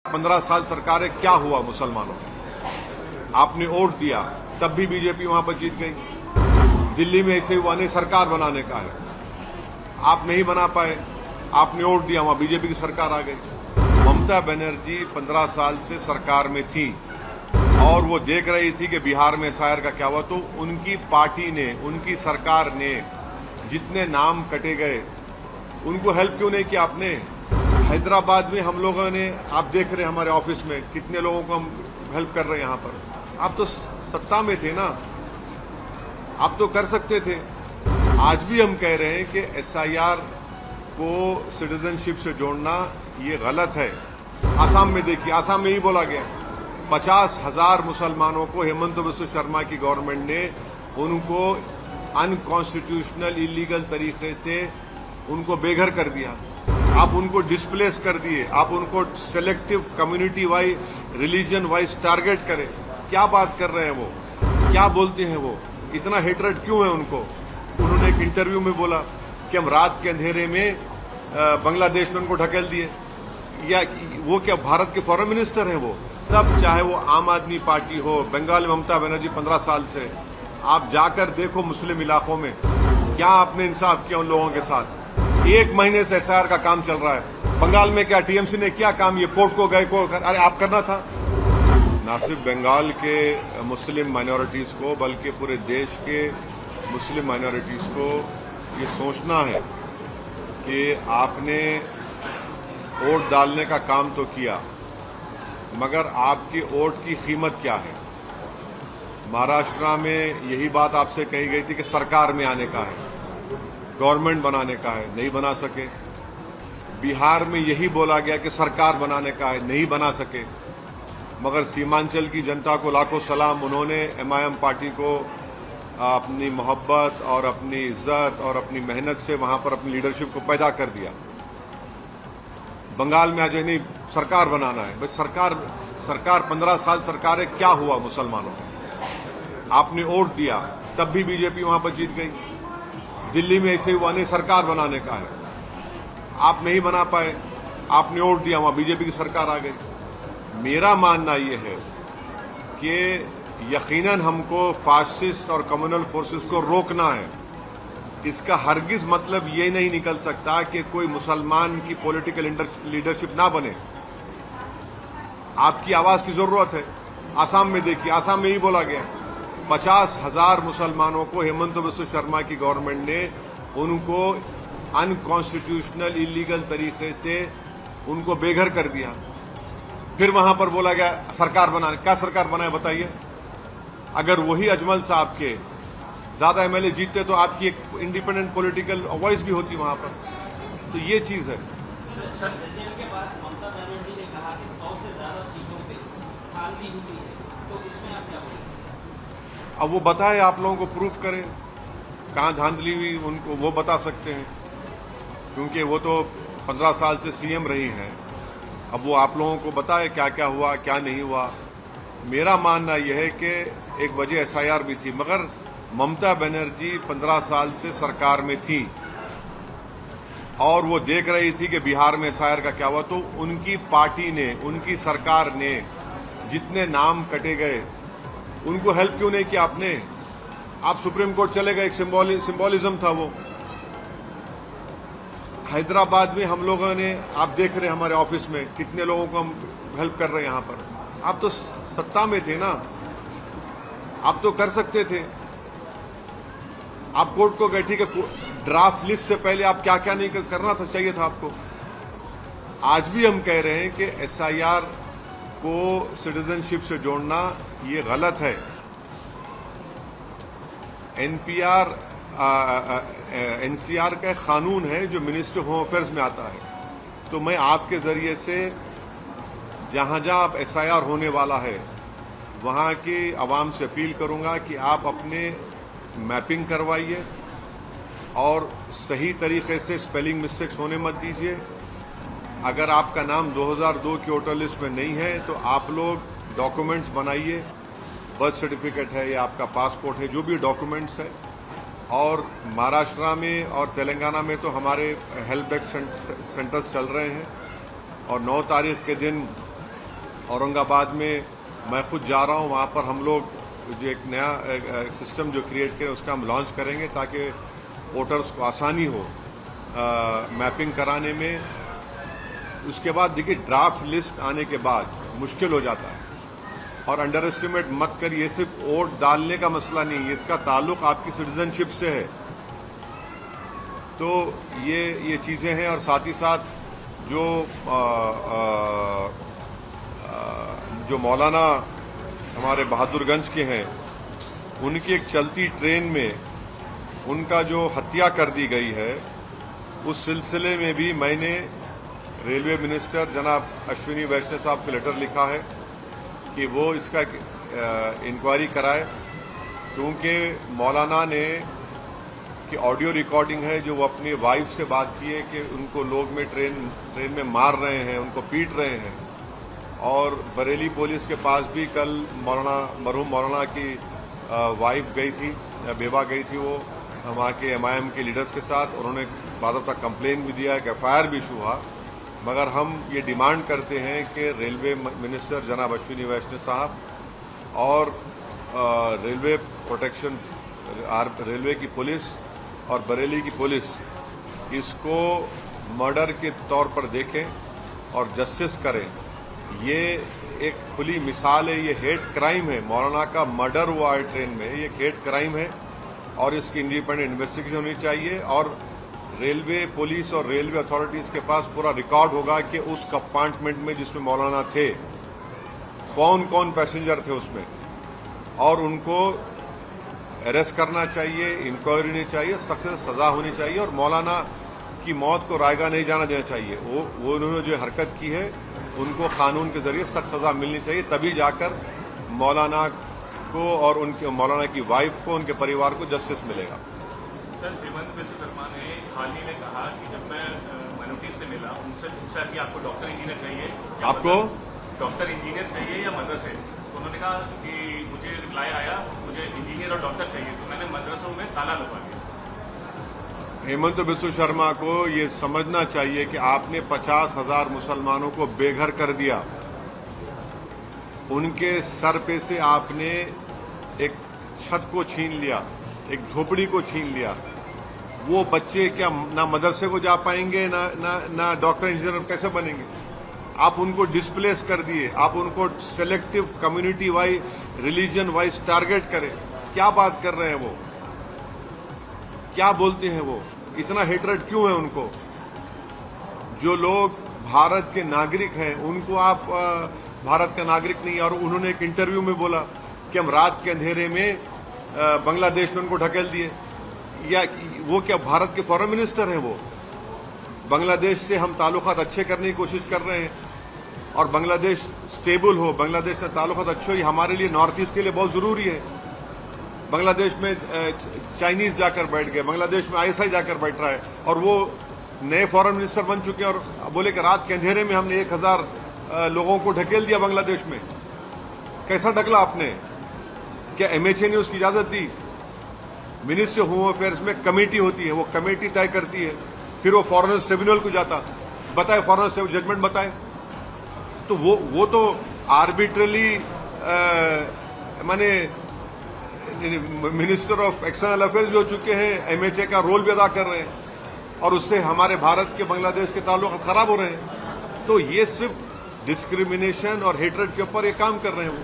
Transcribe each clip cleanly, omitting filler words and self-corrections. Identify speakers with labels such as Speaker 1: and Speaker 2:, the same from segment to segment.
Speaker 1: 15 साल सरकार है, क्या हुआ मुसलमानों को? आपने वोट दिया, तब भी बीजेपी वहां पर जीत गई। दिल्ली में ऐसे हुआ नहीं, सरकार बनाने का है, आप नहीं बना पाए, आपने वोट दिया, वहां बीजेपी की सरकार आ गई। ममता बनर्जी 15 साल से सरकार में थी और वो देख रही थी कि बिहार में एसआईआर का क्या हुआ, तो उनकी पार्टी ने, उनकी सरकार ने जितने नाम कटे गए उनको हेल्प क्यों नहीं किया आपने? हैदराबाद में हम लोगों ने, आप देख रहे हैं हमारे ऑफिस में कितने लोगों को हम हेल्प कर रहे हैं। यहाँ पर आप तो सत्ता में थे ना, आप तो कर सकते थे। आज भी हम कह रहे हैं कि एसआईआर को सिटीजनशिप से जोड़ना ये गलत है। आसाम में देखिए, आसाम में ही बोला गया 50,000 मुसलमानों को हेमंत बिस्व शर्मा की गवर्नमेंट ने उनको अनकॉन्स्टिट्यूशनल इलीगल तरीके से उनको बेघर कर दिया। आप उनको डिस्प्लेस कर दिए, आप उनको selective community wise, religion wise target करें। क्या बात कर रहे हैं वो, क्या बोलते हैं वो, इतना हेटरेट क्यों है उनको? उन्होंने एक इंटरव्यू में बोला कि हम रात के अंधेरे में बांग्लादेश में उनको ढकेल दिए। या वो क्या भारत के फॉरेन मिनिस्टर हैं वो? सब, चाहे वो आम आदमी पार्टी हो, बंगाल में ममता बनर्जी 15 साल से, आप जाकर देखो मुस्लिम इलाकों में क्या आपने इंसाफ किया उन लोगों के साथ। 1 महीने से एसआईआर का काम चल रहा है। बंगाल में क्या टीएमसी ने क्या काम, ये कोर्ट को गए, अरे आप करना था। न सिर्फ बंगाल के मुस्लिम माइनॉरिटीज को बल्कि पूरे देश के मुस्लिम माइनॉरिटीज को ये सोचना है कि आपने वोट डालने का काम तो किया, मगर आपकी वोट की कीमत क्या है? महाराष्ट्र में यही बात आपसे कही गई थी कि सरकार में आने का है, गवर्नमेंट बनाने का है, नहीं बना सके। बिहार में यही बोला गया कि सरकार बनाने का है, नहीं बना सके। मगर सीमांचल की जनता को लाखों सलाम, उन्होंने एमआईएम पार्टी को अपनी मोहब्बत और अपनी इज्जत और अपनी मेहनत से वहां पर अपनी लीडरशिप को पैदा कर दिया। बंगाल में आज नहीं, सरकार बनाना है, बस सरकार 15 साल सरकार है, क्या हुआ मुसलमानों को? आपने वोट दिया, तब भी बीजेपी वहां पर जीत गई। दिल्ली में ऐसे हुआ नहीं, सरकार बनाने का है, आप नहीं बना पाए, आपने वोट दिया, वहां बीजेपी की सरकार आ गई। मेरा मानना यह है कि यकीनन हमको फासिस्ट और कम्युनल फोर्सेस को रोकना है। इसका हरगिज मतलब ये नहीं निकल सकता कि कोई मुसलमान की पॉलिटिकल लीडरशिप ना बने। आपकी आवाज की जरूरत है। आसाम में देखिए, आसाम में ही बोला गया 50,000 मुसलमानों को हेमंत बिस्व शर्मा की गवर्नमेंट ने उनको अनकॉन्स्टिट्यूशनल इलीगल तरीके से उनको बेघर कर दिया। फिर वहां पर बोला गया सरकार बनाने, क्या सरकार बनाए बताइए? अगर वही अजमल साहब के ज्यादा एमएलए जीतते तो आपकी एक इंडिपेंडेंट पॉलिटिकल वॉइस भी होती वहां पर। तो ये चीज है।
Speaker 2: के बाद ममता बनर्जी ने कहा कि 100 से ज्यादा सीटों पे धांधली हुई है, तो इसमें आप क्या बोलेंगे?
Speaker 1: अब वो बताए, आप लोगों को प्रूफ करें कहां धांधली हुई, उनको वो बता सकते हैं, क्योंकि वो तो 15 साल से सीएम रही हैं। अब वो आप लोगों को बताए क्या क्या हुआ, क्या नहीं हुआ। मेरा मानना यह है कि एक वजह एसआईआर भी थी, मगर ममता बनर्जी 15 साल से सरकार में थी और वो देख रही थी कि बिहार में एसआईआर का क्या हुआ, तो उनकी पार्टी ने, उनकी सरकार ने जितने नाम कटे गए उनको हेल्प क्यों नहीं किया आपने? आप सुप्रीम कोर्ट चले गए, एक सिंबोलिज्म था वो। हैदराबाद में हम लोगों ने, आप देख रहे हैं हमारे ऑफिस में कितने लोगों को हम हेल्प कर रहे हैं। यहाँ पर आप तो सत्ता में थे ना, आप तो कर सकते थे। आप कोर्ट को गए, ठीक है, ड्राफ्ट लिस्ट से पहले आप क्या क्या नहीं करना था, चाहिए था आपको। आज भी हम कह रहे हैं कि एसआईआर को सिटीजनशिप से जोड़ना ये गलत है। एनसीआर का एक कानून है जो मिनिस्ट्री ऑफ होम अफेयर्स में आता है। तो मैं आपके जरिए से जहां जहां अब एसआईआर होने वाला है वहां की आवाम से अपील करूंगा कि आप अपने मैपिंग करवाइए और सही तरीके से स्पेलिंग मिस्टेक्स होने मत दीजिए। अगर आपका नाम 2002 की वोटर लिस्ट में नहीं है तो आप लोग डॉक्यूमेंट्स बनाइए, बर्थ सर्टिफिकेट है या आपका पासपोर्ट है, जो भी डॉक्यूमेंट्स है। और महाराष्ट्र में और तेलंगाना में तो हमारे हेल्प डेस्क सेंटर्स चल रहे हैं और 9 तारीख के दिन औरंगाबाद में मैं खुद जा रहा हूं, वहां पर हम लोग जो एक नया सिस्टम जो क्रिएट करें उसका हम लॉन्च करेंगे ताकि वोटर्स को आसानी हो मैपिंग कराने में। उसके बाद देखिए ड्राफ्ट लिस्ट आने के बाद मुश्किल हो जाता है, और अंडर एस्टिमेट मत करिए, सिर्फ वोट डालने का मसला नहीं है, इसका ताल्लुक आपकी सिटीजनशिप से है। तो ये चीजें हैं, और साथ ही साथ जो मौलाना हमारे बहादुरगंज के हैं, उनकी एक चलती ट्रेन में उनका जो हत्या कर दी गई है, उस सिलसिले में भी मैंने रेलवे मिनिस्टर जनाब अश्विनी वैष्णव साहब को लेटर लिखा है कि वो इसका इंक्वायरी कराए, क्योंकि मौलाना ने की ऑडियो रिकॉर्डिंग है जो वो अपनी वाइफ से बात की है कि उनको लोग में ट्रेन में मार रहे हैं, उनको पीट रहे हैं। और बरेली पुलिस के पास भी कल मरहूम मौलाना की वाइफ गई थी, बेवा गई थी, वो वहाँ के MIM के लीडर्स के साथ, और उन्होंने बाद तक कंप्लेन भी दिया, एक FIR भी इशू हुआ। मगर हम ये डिमांड करते हैं कि रेलवे मिनिस्टर जनाब अश्विनी वैष्णव साहब और रेलवे प्रोटेक्शन, रेलवे की पुलिस और बरेली की पुलिस इसको मर्डर के तौर पर देखें और जस्टिस करें। ये एक खुली मिसाल है, ये हेट क्राइम है। मौलाना का मर्डर हुआ है ट्रेन में, ये हेट क्राइम है और इसकी इंडिपेंडेंट इन्वेस्टिगेशन होनी चाहिए। और रेलवे पुलिस और रेलवे अथॉरिटीज के पास पूरा रिकॉर्ड होगा कि उस कंपार्टमेंट में जिसमें मौलाना थे कौन कौन पैसेंजर थे उसमें, और उनको अरेस्ट करना चाहिए, इंक्वायरी होनी चाहिए, सख्त से सजा होनी चाहिए, और मौलाना की मौत को रायगा नहीं जाना देना चाहिए। वो उन्होंने जो हरकत की है उनको कानून के जरिए सख्त सजा मिलनी चाहिए, तभी जाकर मौलाना को और उनके मौलाना की वाइफ को, उनके परिवार को जस्टिस मिलेगा।
Speaker 3: सर, हेमंत बिस्व शर्मा ने हाल ही में कहा कि जब मैं माइनॉरिटीज से मिला, उनसे पूछा कि आपको डॉक्टर इंजीनियर चाहिए,
Speaker 1: आपको
Speaker 3: डॉक्टर इंजीनियर चाहिए या मदरसे, तो उन्होंने कहा कि मुझे रिप्लाई आया मुझे इंजीनियर और डॉक्टर चाहिए, तो मैंने मदरसों में ताला लगा दिया।
Speaker 1: हेमंत बिस्व शर्मा को ये समझना चाहिए कि आपने 50,000 मुसलमानों को बेघर कर दिया। उनके सर पे से आपने एक छत को छीन लिया, एक झोपड़ी को छीन लिया। वो बच्चे क्या ना मदरसे को जा पाएंगे, ना डॉक्टर इंजीनियर कैसे बनेंगे? आप उनको डिस्प्लेस कर दिए, आप उनको selective community wise, religion wise target करें। क्या बात कर रहे हैं वो, क्या बोलते हैं वो? इतना हेटरेट क्यों है उनको? जो लोग भारत के नागरिक हैं उनको आप भारत का नागरिक नहीं। और उन्होंने एक इंटरव्यू में बोला कि हम रात के अंधेरे में बांग्लादेश में उनको ढकेल दिए। या वो क्या भारत के फॉरेन मिनिस्टर हैं? वो बांग्लादेश से हम ताल्लुकात अच्छे करने की कोशिश कर रहे हैं, और बांग्लादेश स्टेबल हो, बांग्लादेश से ताल्लुकात अच्छे हो, ये हमारे लिए नॉर्थ ईस्ट के लिए बहुत जरूरी है। बांग्लादेश में चाइनीज जाकर बैठ गए, बांग्लादेश में ISI जाकर बैठ रहा है, और वो नए फॉरेन मिनिस्टर बन चुके हैं, और बोले कि रात के अंधेरे में हमने 1000 लोगों को ढकेल दिया बांग्लादेश में। कैसा ढकला आपने? क्या MHA ने उसकी इजाजत दी? मिनिस्ट्री ऑफ होम अफेयर्स में कमेटी होती है, वो कमेटी तय करती है, फिर वो फॉरेनर्स ट्रिब्यूनल को जाता, बताए फॉरेनर्स जजमेंट बताए। तो वो तो आर्बिट्रली माने मिनिस्टर ऑफ एक्सटर्नल अफेयर्स भी हो चुके हैं, MHA का रोल भी अदा कर रहे हैं, और उससे हमारे भारत के बांग्लादेश के ताल्लुक खराब हो रहे हैं। तो ये सिर्फ डिस्क्रिमिनेशन और हेटरेट के ऊपर ये काम कर रहे हैं वो।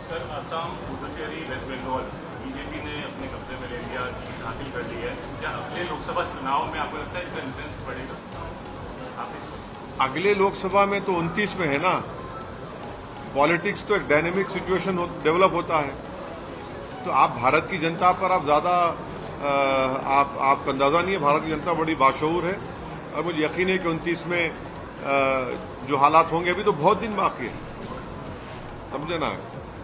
Speaker 3: सर, असम, पुडुचेरी, वेस्ट बंगाल बीजेपी ने अपने कब्जे में ले लिया, जीत हासिल कर ली है। क्या अगले लोकसभा चुनाव में आपको लगता है इसका इन्फ्लुएंस पड़ेगा?
Speaker 1: अगले लोकसभा में तो 29 में है ना। पॉलिटिक्स तो एक डायनेमिक सिचुएशन डेवलप होता है, तो आप भारत की जनता पर आप ज्यादा आपको अंदाजा नहीं है। भारत की जनता बड़ी बाशऊर है, और मुझे यकीन है कि 29 में जो हालात होंगे, अभी तो बहुत दिन बाकी है, समझे ना।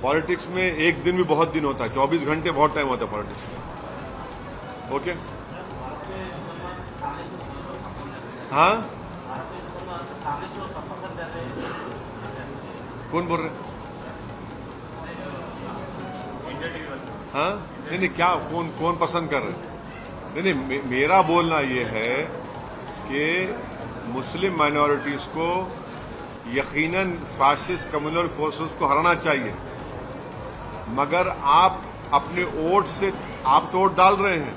Speaker 1: पॉलिटिक्स में एक दिन भी बहुत दिन होता है, 24 घंटे बहुत टाइम होता है पॉलिटिक्स में। ओके, हाँ, कौन बोल रहे? हाँ, नहीं, क्या कौन पसंद कर रहे? नहीं, मेरा बोलना ये है कि मुस्लिम माइनॉरिटीज को यकीनन फाशिस्ट कम्युनल फोर्सेस को हराना चाहिए, मगर आप अपने वोट से आप तो वोट डाल रहे हैं।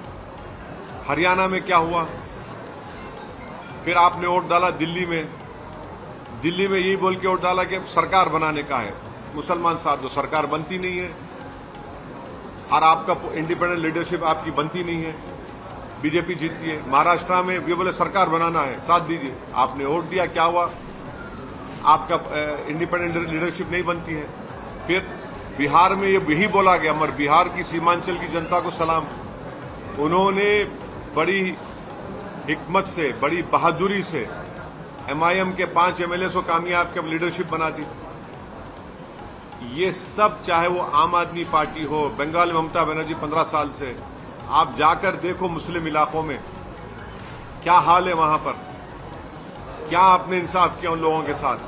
Speaker 1: हरियाणा में क्या हुआ? फिर आपने वोट डाला दिल्ली में। दिल्ली में यही बोल के वोट डाला कि सरकार बनाने का है। मुसलमान साथ दो, सरकार बनती नहीं है और आपका इंडिपेंडेंट लीडरशिप आपकी बनती नहीं है, बीजेपी जीतती है। महाराष्ट्र में ये बोले सरकार बनाना है, साथ दीजिए। आपने वोट दिया, क्या हुआ? आपका इंडिपेंडेंट लीडरशिप नहीं बनती है। फिर बिहार में ये यही बोला गया, मगर बिहार की सीमांचल की जनता को सलाम, उन्होंने बड़ी हिकमत से, बड़ी बहादुरी से एमआईएम के 5 एमएलए को कामयाब कर लीडरशिप बना दी। ये सब, चाहे वो आम आदमी पार्टी हो, बंगाल में ममता बनर्जी 15 साल से, आप जाकर देखो मुस्लिम इलाकों में क्या हाल है वहां पर, क्या आपने इंसाफ किया उन लोगों के साथ?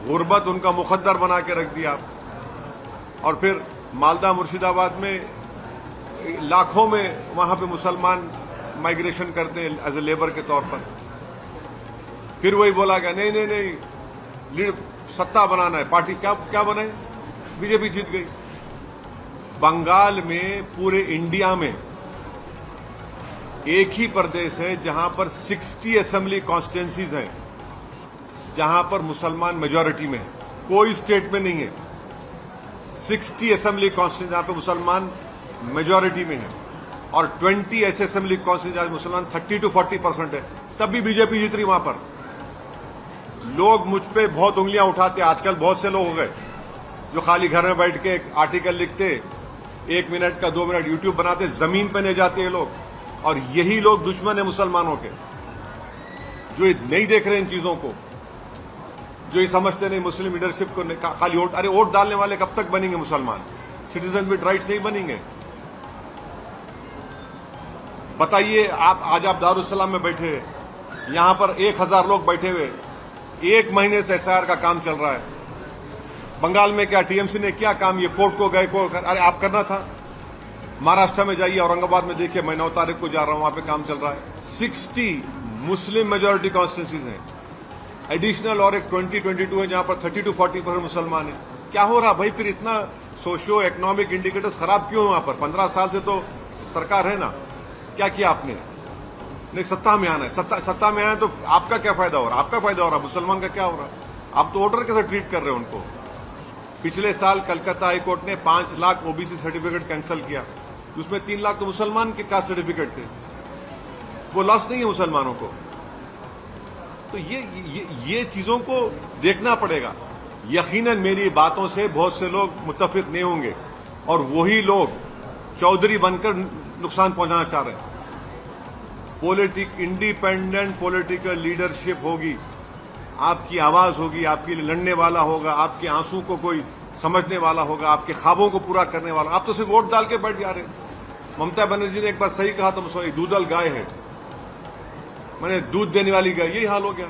Speaker 1: गुर्बत उनका मुकद्दर बना के रख दिया आप। और फिर मालदा मुर्शिदाबाद में लाखों में वहां पे मुसलमान माइग्रेशन करते हैं एज ए लेबर के तौर पर। फिर वही बोला गया नहीं नहीं नहीं, सत्ता बनाना है, पार्टी क्या बनाए? बीजेपी जीत गई। बंगाल में पूरे इंडिया में एक ही प्रदेश है जहां पर 60 असेंबली कॉन्स्टिट्यूंसीज हैं, जहां पर मुसलमान मेजॉरिटी में है। कोई स्टेट में नहीं है। 60 असेंबली कॉन्स्टिट्यूंसी जहां पर मुसलमान मेजॉरिटी में है, और 20 ऐसे असेंबली कॉन्स्टिट्यूंसी जहां मुसलमान 30 to 40% है। तब भी बीजेपी जीत रही वहां पर। लोग मुझ पे बहुत उंगलियां उठाते। आजकल बहुत से लोग हो गए जो खाली घर में बैठ के एक आर्टिकल लिखते, 1 मिनट का 2 मिनट यूट्यूब बनाते, जमीन पे ले जाते हैं लोग। और यही लोग दुश्मन है मुसलमानों के, जो नहीं देख रहे इन चीजों को, जो ये समझते नहीं मुस्लिम लीडरशिप को खाली वोट। अरे वोट डालने वाले कब तक बनेंगे मुसलमान? सिटीजन विद राइट्स नहीं बनेंगे। बताइए, आज आप दारुस्सलाम में बैठे, यहां पर 1000 लोग बैठे हुए, 1 महीने से एसआईआर का काम चल रहा है। बंगाल में क्या टीएमसी ने क्या काम? ये कोर्ट को गए, अरे आप करना था। महाराष्ट्र में जाइए, औरंगाबाद में देखिए, मैं 9 तारीख को जा रहा हूं, वहां पे काम चल रहा है। 60 मुस्लिम मेजोरिटी कॉन्स्टिट्यूंसीज हैं, एडिशनल और एक 2022 है जहां पर 30 to 40% मुसलमान है। क्या हो रहा भाई? फिर इतना सोशियो इकोनॉमिक इंडिकेटर्स खराब क्यों है वहां पर? 15 साल से तो सरकार है ना, क्या किया आपने? नहीं, सत्ता में आना है। सत्ता में आना है तो आपका क्या फायदा हो रहा? आपका फायदा हो रहा, मुसलमान का क्या हो रहा? आप तो वोटर कैसे ट्रीट कर रहे हो उनको? पिछले साल कलकत्ता हाईकोर्ट ने 5 लाख ओबीसी सर्टिफिकेट कैंसिल किया, उसमें 3 लाख तो मुसलमान के कास्ट सर्टिफिकेट थे। वो लॉस नहीं है मुसलमानों को। तो ये चीजों को देखना पड़ेगा। यकीनन मेरी बातों से बहुत से लोग मुत्तफिक नहीं होंगे, और वही लोग चौधरी बनकर नुकसान पहुंचाना चाह रहे हैं। इंडिपेंडेंट पॉलिटिकल लीडरशिप होगी, आपकी आवाज होगी, आपके लिए लड़ने वाला होगा, आपके आंसू को कोई समझने वाला होगा, आपके ख्वाबों को पूरा करने वाला। आप तो सिर्फ वोट डाल के बैठ जा रहे। ममता बनर्जी ने एक बार सही कहा, तो सॉरी, दूधल गाय है, मैंने दूध देने वाली गाय, यही हाल हो गया।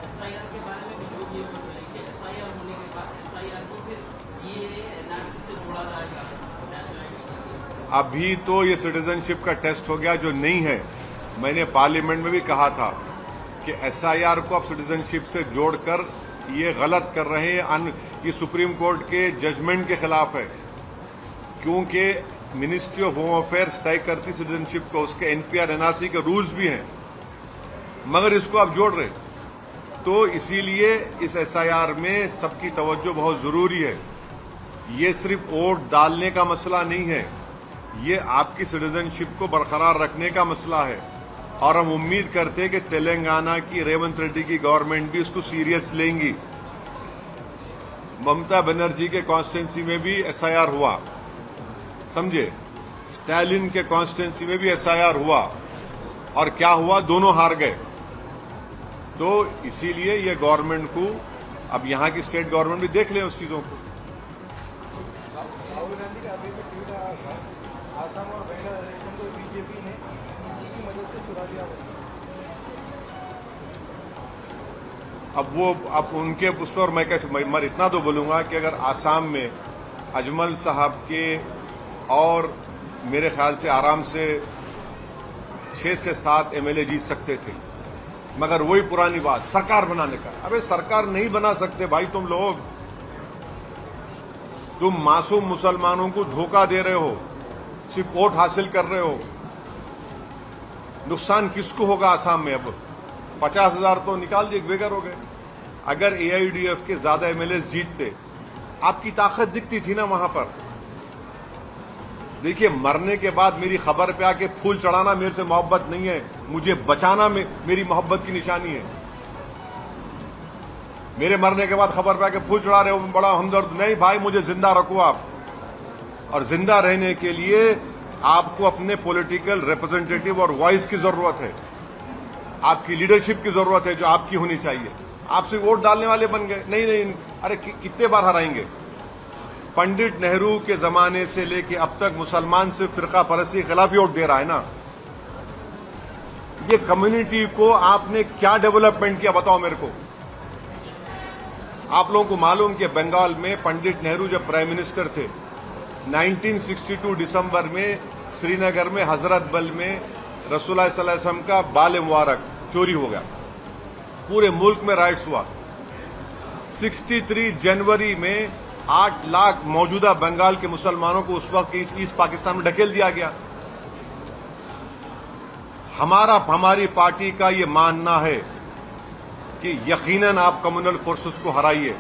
Speaker 2: एसआईआर के बारे में भी लोग ये बोल रहे हैं कि एसआईआर होने के बाद एसआईआर को फिर सीएए एनआरसी से जोड़ा जाएगा नेशनल आइडेंटिटी।
Speaker 1: अभी तो ये सिटीजनशिप का टेस्ट हो गया जो नहीं है। मैंने पार्लियामेंट में भी कहा था कि एसआईआर को आप सिटीजनशिप से जोड़कर ये गलत कर रहे हैं। ये सुप्रीम कोर्ट के जजमेंट के खिलाफ है, क्योंकि मिनिस्ट्री ऑफ होम अफेयर्स तय करती सिटीजनशिप को, उसके एनपीआर एनआरसी के रूल्स भी हैं, मगर इसको आप जोड़ रहे। तो इसीलिए इस एसआईआर में सबकी तवज्जो बहुत जरूरी है। ये सिर्फ वोट डालने का मसला नहीं है, ये आपकी सिटीजनशिप को बरकरार रखने का मसला है। और हम उम्मीद करते हैं कि तेलंगाना की रेवंत रेड्डी की गवर्नमेंट भी इसको सीरियस लेंगी। ममता बनर्जी के कॉन्स्टिट्यूंसी में भी एसआईआर हुआ, समझे, स्टालिन के कॉन्स्टिट्यूंसी में भी एसआईआर हुआ, और क्या हुआ? दोनों हार गए। तो इसीलिए ये गवर्नमेंट को, अब यहां की स्टेट गवर्नमेंट भी देख लें उस चीजों को।
Speaker 4: राहुल गांधी का अभी भी ट्वीट आया था, आसाम और बंगाल इलेक्शन को बीजेपी ने इसी की मदद से चुरा लिया।
Speaker 1: अब उनके उस पर मैं कैसे, मैं इतना तो बोलूंगा कि अगर आसाम में अजमल साहब के और मेरे ख्याल से आराम से 6 से 7 एमएलए जीत सकते थे, मगर वही पुरानी बात सरकार बनाने का। अबे सरकार नहीं बना सकते भाई तुम लोग, तुम मासूम मुसलमानों को धोखा दे रहे हो, सिर्फ वोट हासिल कर रहे हो। नुकसान किसको होगा आसाम में? अब 50,000 तो निकाल दिए, बेघर हो गए। अगर एआईयूडीएफ के ज्यादा एमएलए जीतते, आपकी ताकत दिखती थी ना वहां पर। देखिए, मरने के बाद मेरी खबर पे आके फूल चढ़ाना मेरे से मोहब्बत नहीं है, मुझे बचाना में मेरी मोहब्बत की निशानी है। मेरे मरने के बाद खबर पे आके फूल चढ़ा रहे हो, बड़ा हमदर्द। नहीं भाई, मुझे जिंदा रखो आप। और जिंदा रहने के लिए आपको अपने पॉलिटिकल रिप्रेजेंटेटिव और वॉइस की जरूरत है, आपकी लीडरशिप की जरूरत है जो आपकी होनी चाहिए। आप सिर्फ वोट डालने वाले बन गए। नहीं नहीं, अरे कितने बार हराएंगे? पंडित नेहरू के जमाने से लेके अब तक मुसलमान सिर्फ फिरका परस्ती के खिलाफ ही वोट दे रहा है ना। ये कम्युनिटी को आपने क्या डेवलपमेंट किया बताओ मेरे को। आप लोगों को मालूम कि बंगाल में पंडित नेहरू जब प्राइम मिनिस्टर थे, 1962 दिसंबर में श्रीनगर में हजरत बल में रसूलुल्लाह सल्लल्लाहु अलैहि वसल्लम का बाल मुबारक चोरी हो गया, पूरे मुल्क में राइट्स हुआ। 63 जनवरी में 8 लाख मौजूदा बंगाल के मुसलमानों को उस वक्त ईस्ट पाकिस्तान में ढकेल दिया गया। हमारी पार्टी का ये मानना है कि यकीनन आप कम्युनल फोर्सेस को हराइए,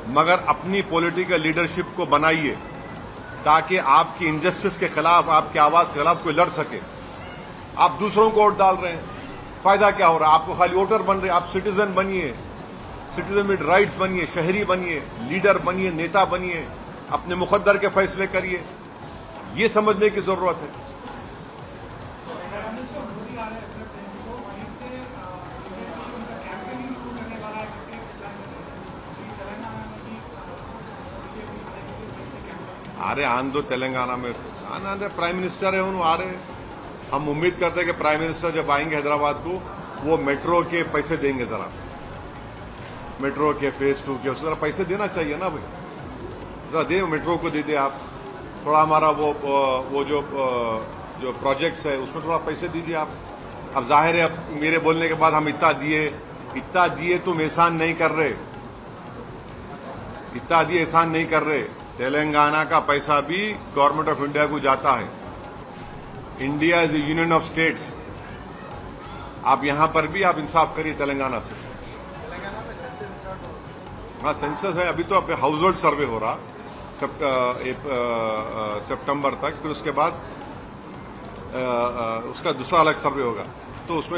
Speaker 1: मगर अपनी पॉलिटिकल लीडरशिप को बनाइए ताकि आपकी इंजस्टिस के खिलाफ, आपकी आवाज के खिलाफ कोई लड़ सके। आप दूसरों को वोट डाल रहे हैं, फायदा क्या हो रहा है? आपको खाली वोटर बन रहे, आप सिटीजन बनिए, सिटीजन विद राइट्स बनिए, शहरी बनिए, लीडर बनिए, नेता बनिए, अपने मुकद्दर के फैसले करिए। ये समझने की जरूरत है। अरे आन दो, तेलंगाना में आना दे, प्राइम मिनिस्टर है उन्होंने आ रहे। हम उम्मीद करते हैं कि प्राइम मिनिस्टर जब आएंगे हैदराबाद को, वो मेट्रो के पैसे देंगे, जरा मेट्रो के फेज 2 के उसको जरा पैसे देना चाहिए ना भाई, जरा दे, मेट्रो को दे दे आप। थोड़ा हमारा वो जो प्रोजेक्ट्स है उसमें थोड़ा पैसे दीजिए आप। अब जाहिर है, अब मेरे बोलने के बाद हम इतना दिए तुम एहसान नहीं कर रहे, इतना दिए एहसान नहीं कर रहे। तेलंगाना का पैसा भी गवर्नमेंट ऑफ इंडिया को जाता है। India is A union of states. आप यहां पर भी आप इंसाफ करिए तेलंगाना से। हाँ, सेंसस है, अभी तो हाउस होल्ड सर्वे हो रहा सितंबर तक, फिर उसके बाद उसका दूसरा अलग सर्वे होगा, तो उसमें